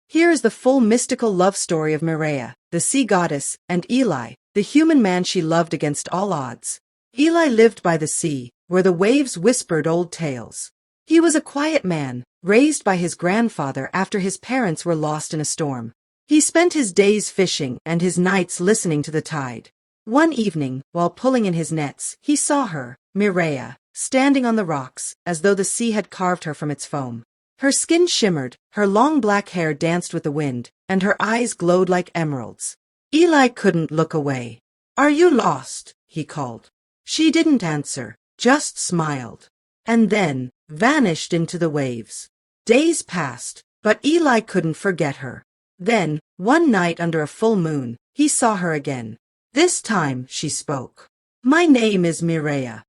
Here is the full mystical love story of Mireya, the sea goddess, and Eli, the human man she loved against all odds. Eli lived by the sea, where the waves whispered old tales. He was a quiet man, raised by his grandfather after his parents were lost in a storm. He spent his days fishing and his nights listening to the tide. One evening, while pulling in his nets, he saw her, Mireya, standing on the rocks, as though the sea had carved her from its foam. Her skin shimmered, her long black hair danced with the wind, and her eyes glowed like emeralds. Eli couldn't look away. "Are you lost?" he called. She didn't answer, just smiled, and then vanished into the waves. Days passed, but Eli couldn't forget her. Then, one night under a full moon, he saw her again. This time, she spoke. "My name is Mireya."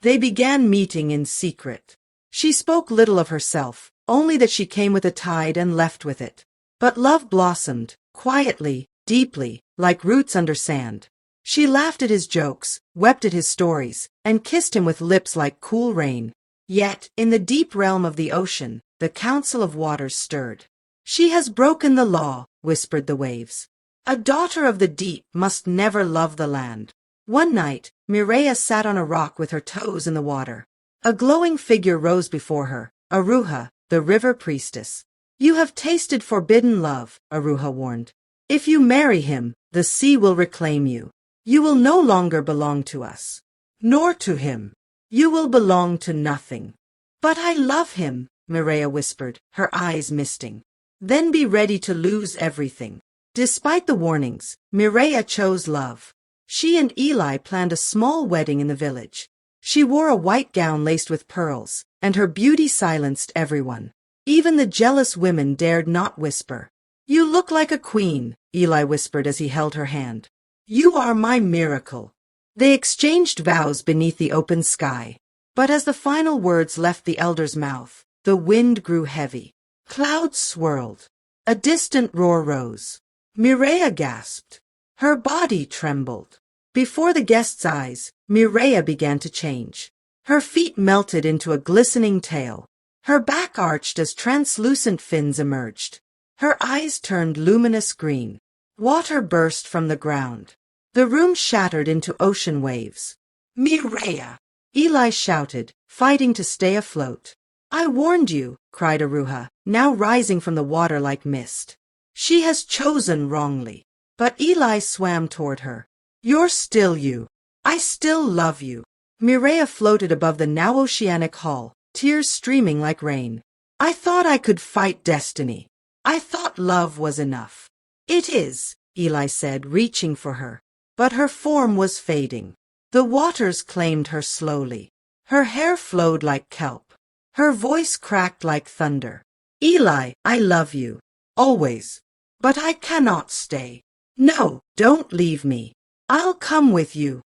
They began meeting in secret. She spoke little of herself, only that she came with the tide and left with it. But love blossomed, quietly, deeply, like roots under sand. She laughed at his jokes, wept at his stories, and kissed him with lips like cool rain. Yet, in the deep realm of the ocean, the council of waters stirred. "She has broken the law," whispered the waves. "A daughter of the deep must never love the land." One night, Mireya sat on a rock with her toes in the water. A glowing figure rose before her, Aruha, the river priestess. "You have tasted forbidden love," Aruha warned. "If you marry him, the sea will reclaim you. You will no longer belong to us, nor to him. You will belong to nothing." "But I love him," Mireya whispered, her eyes misting. "Then be ready to lose everything." Despite the warnings, Mireya chose love. She and Eli planned a small wedding in the village. She wore a white gown laced with pearls, and her beauty silenced everyone. Even the jealous women dared not whisper. "You look like a queen," Eli whispered as he held her hand. "You are my miracle." They exchanged vows beneath the open sky. But as the final words left the elder's mouth, the wind grew heavy. Clouds swirled. A distant roar rose. Mireya gasped. Her body trembled. Before the guests' eyes, Mireya began to change. Her feet melted into a glistening tail. Her back arched as translucent fins emerged. Her eyes turned luminous green. Water burst from the ground. The room shattered into ocean waves. "Mireya!" Eli shouted, fighting to stay afloat. "I warned you," cried Aruha, now rising from the water like mist. "She has chosen wrongly." But Eli swam toward her. "You're still you. I still love you." Mireya floated above the now oceanic hull, tears streaming like rain. "I thought I could fight destiny. I thought love was enough." "It is," Eli said, reaching for her. But her form was fading. The waters claimed her slowly. Her hair flowed like kelp. Her voice cracked like thunder. "Eli, I love you. Always. But I cannot stay. No, don't leave me. I'll come with you."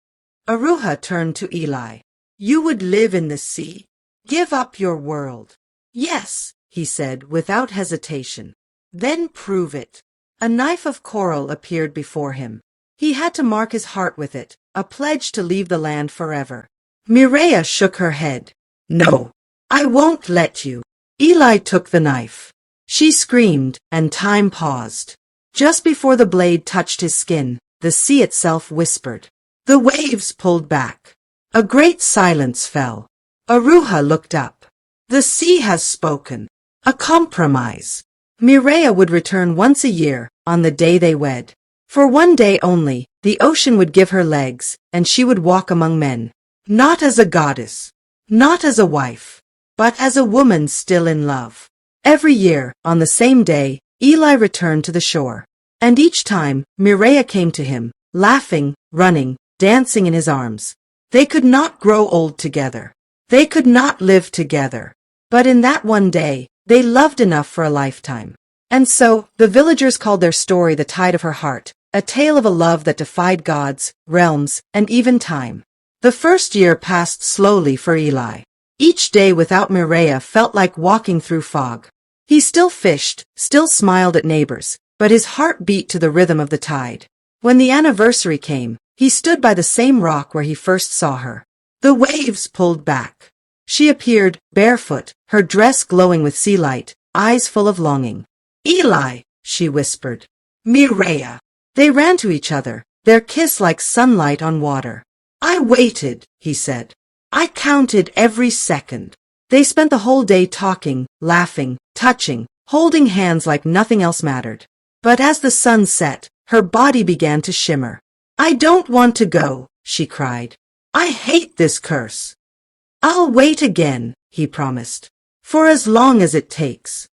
Aruha turned to Eli. "You would live in the sea? Give up your world?" "Yes," he said without hesitation. "Then prove it." A knife of coral appeared before him. He had to mark his heart with it, a pledge to leave the land forever. Mireya shook her head. "No, I won't let you." Eli took the knife. She screamed, and time paused. Just before the blade touched his skin, the sea itself whispered. The waves pulled back. A great silence fell. Aruha looked up. "The sea has spoken. A compromise." Mireya would return once a year, on the day they wed. For one day only, the ocean would give her legs, and she would walk among men. Not as a goddess, not as a wife, but as a woman still in love. Every year, on the same day, Eli returned to the shore. And each time, Mireya came to him, laughing, running, dancing in his arms. They could not grow old together. They could not live together. But in that one day, they loved enough for a lifetime. And so, the villagers called their story the tide of her heart, a tale of a love that defied gods, realms, and even time. The first year passed slowly for Eli. Each day without Mireya felt like walking through fog. He still fished, still smiled at neighbors, but his heart beat to the rhythm of the tide. When the anniversary came, he stood by the same rock where he first saw her. The waves pulled back. She appeared, barefoot, her dress glowing with sea light, eyes full of longing. Eli, she whispered. Mireya. They ran to each other, their kiss like sunlight on water. I waited, he said. I counted every second. They spent the whole day talking, laughing, touching, holding hands like nothing else mattered. But as the sun set, her body began to shimmer. I don't want to go, she cried. I hate this curse. I'll wait again, he promised. For as long as it takes.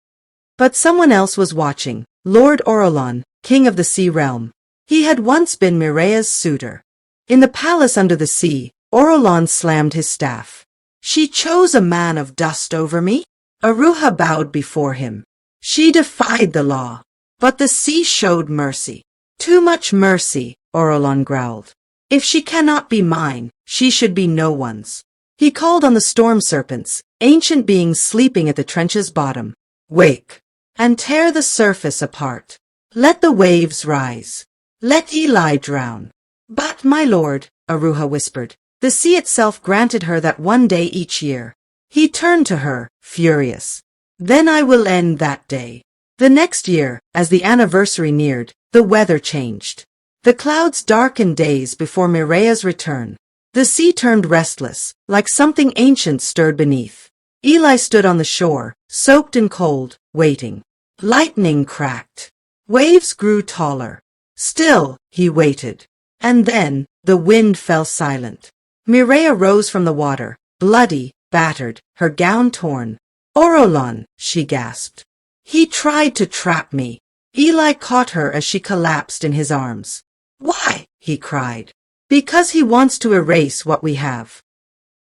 But someone else was watching, Lord Orolon, king of the sea realm. He had once been Mireya's suitor. In the palace under the sea, Orolon slammed his staff. She chose a man of dust over me? Aruha bowed before him. She defied the law. But the sea showed mercy. Too much mercy, Orolon growled. If she cannot be mine, she should be no one's. He called on the storm serpents, ancient beings sleeping at the trench's bottom. Wake, and tear the surface apart. Let the waves rise. Let Eli drown. But, my lord, Aruha whispered, the sea itself granted her that one day each year. He turned to her, furious. Then I will end that day. The next year, as the anniversary neared, the weather changed. The clouds darkened days before Mireya's return. The sea turned restless, like something ancient stirred beneath. Eli stood on the shore, soaked and cold, waiting. Lightning cracked. Waves grew taller. Still, he waited. And then, the wind fell silent. Mireya rose from the water, bloody, battered, her gown torn. Orolon, she gasped. He tried to trap me. Eli caught her as she collapsed in his arms. Why? He cried. Because he wants to erase what we have.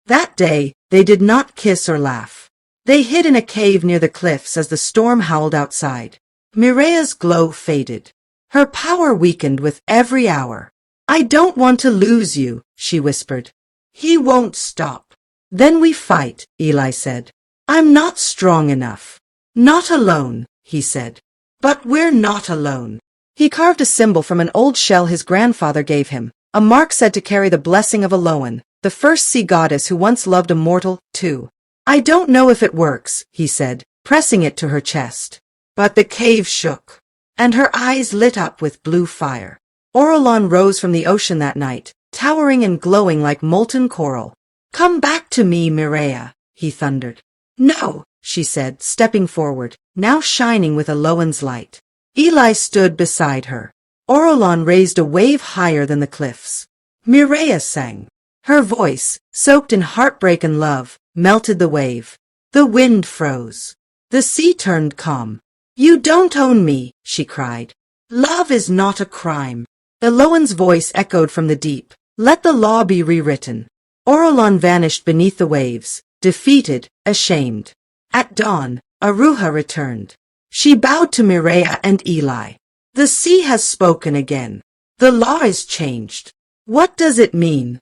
That day, they did not kiss or laugh. They hid in a cave near the cliffs as the storm howled outside. Mireya's glow faded. Her power weakened with every hour. I don't want to lose you, she whispered. He won't stop. Then we fight, Eli said. I'm not strong enough. Not alone, he said. But we're not alone. He carved a symbol from an old shell his grandfather gave him, a mark said to carry the blessing of Aloan, the first sea goddess who once loved a mortal, too. I don't know if it works, he said, pressing it to her chest. But the cave shook, and her eyes lit up with blue fire. Orolon rose from the ocean that night, towering and glowing like molten coral. Come back to me, Mireya, he thundered. No, she said, stepping forward, now shining with Aloan's light. Eli stood beside her. Orolon raised a wave higher than the cliffs. Mireya sang. Her voice, soaked in heartbreak and love, melted the wave. The wind froze. The sea turned calm. You don't own me, she cried. Love is not a crime. Aloan's voice echoed from the deep. Let the law be rewritten. Orolon vanished beneath the waves, defeated, ashamed. At dawn, Aruha returned. She bowed to Mireya and Eli. The sea has spoken again. The law is changed. What does it mean?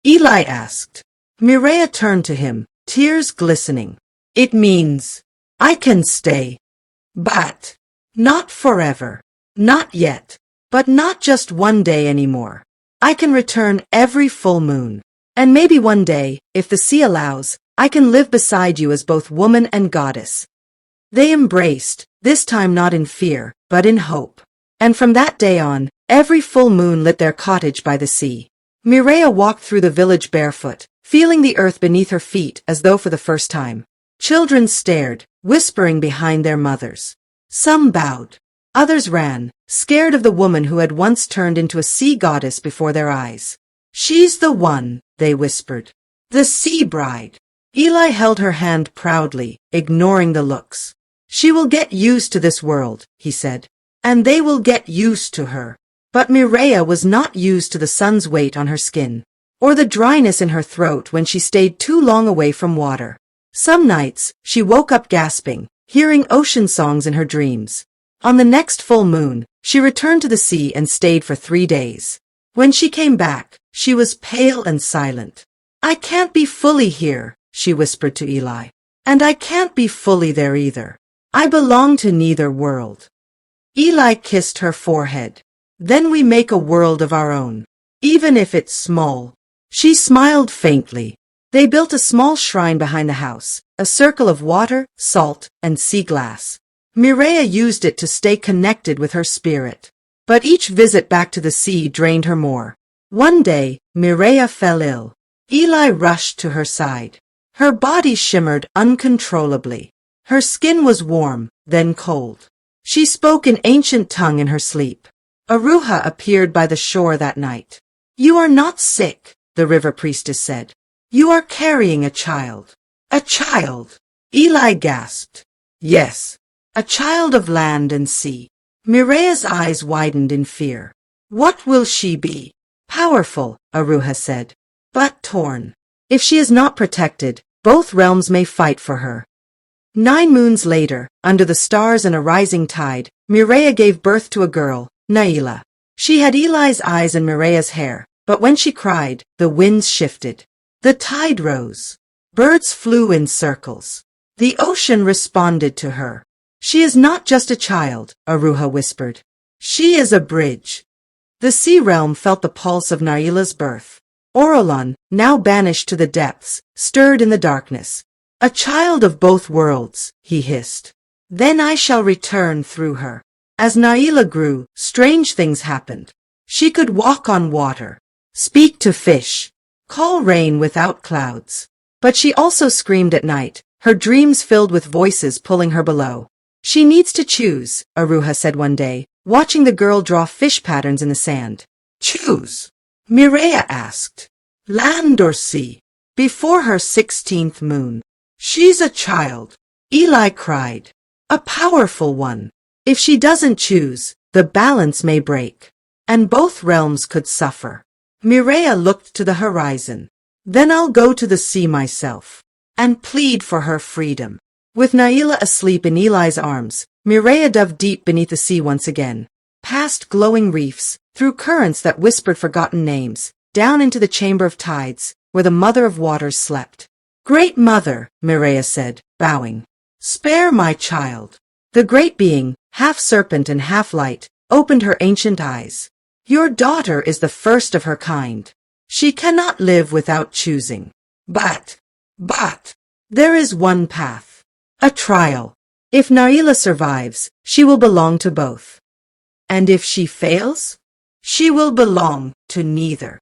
Eli asked. Mireya turned to him, tears glistening. It means, I can stay. But, not forever. Not yet. But not just one day anymore. I can return every full moon. And maybe one day, if the sea allows, I can live beside you as both woman and goddess. They embraced, this time not in fear, but in hope. And from that day on, every full moon lit their cottage by the sea. Mireya walked through the village barefoot, feeling the earth beneath her feet as though for the first time. Children stared, whispering behind their mothers. Some bowed. Others ran, scared of the woman who had once turned into a sea goddess before their eyes. She's the one, they whispered. The sea bride. Eli held her hand proudly, ignoring the looks. She will get used to this world, he said. And they will get used to her. But Mireya was not used to the sun's weight on her skin, or the dryness in her throat when she stayed too long away from water. Some nights, she woke up gasping, hearing ocean songs in her dreams. On the next full moon, she returned to the sea and stayed for 3 days. When she came back, she was pale and silent. I can't be fully here, she whispered to Eli. And I can't be fully there either. I belong to neither world. Eli kissed her forehead. Then we make a world of our own, even if it's small. She smiled faintly. They built a small shrine behind the house, a circle of water, salt, and sea glass. Mireya used it to stay connected with her spirit. But each visit back to the sea drained her more. One day, Mireya fell ill. Eli rushed to her side. Her body shimmered uncontrollably. Her skin was warm, then cold. She spoke an ancient tongue in her sleep. Aruha appeared by the shore that night. "You are not sick," the river priestess said. "You are carrying a child." "A child?" Eli gasped. "Yes, a child of land and sea." Mireya's eyes widened in fear. "What will she be?" "Powerful," Aruha said, "but torn. If she is not protected, both realms may fight for her." 9 moons later, under the stars and a rising tide, Mireya gave birth to a girl, Naila. She had Eli's eyes and Mireya's hair, but when she cried, the winds shifted. The tide rose. Birds flew in circles. The ocean responded to her. "She is not just a child," Aruha whispered. "She is a bridge." The sea realm felt the pulse of Naila's birth. Orolon, now banished to the depths, stirred in the darkness. "A child of both worlds," he hissed. "Then I shall return through her." As Naila grew, strange things happened. She could walk on water, speak to fish, call rain without clouds. But she also screamed at night, her dreams filled with voices pulling her below. "She needs to choose," Aruha said one day, watching the girl draw fish patterns in the sand. "Choose?" Mireya asked. "Land or sea?" Before her 16th moon. "She's a child," Eli cried. "A powerful one. If she doesn't choose, the balance may break, and both realms could suffer." Mireya looked to the horizon. "Then I'll go to the sea myself, and plead for her freedom." With Naila asleep in Eli's arms, Mireya dove deep beneath the sea once again, past glowing reefs, through currents that whispered forgotten names, down into the chamber of tides, where the mother of waters slept. "Great mother," Mireya said, bowing, "spare my child." The great being, half serpent and half light, opened her ancient eyes. "Your daughter is the first of her kind. She cannot live without choosing. But, there is one path. A trial. If Naila survives, she will belong to both. And if she fails, she will belong to neither."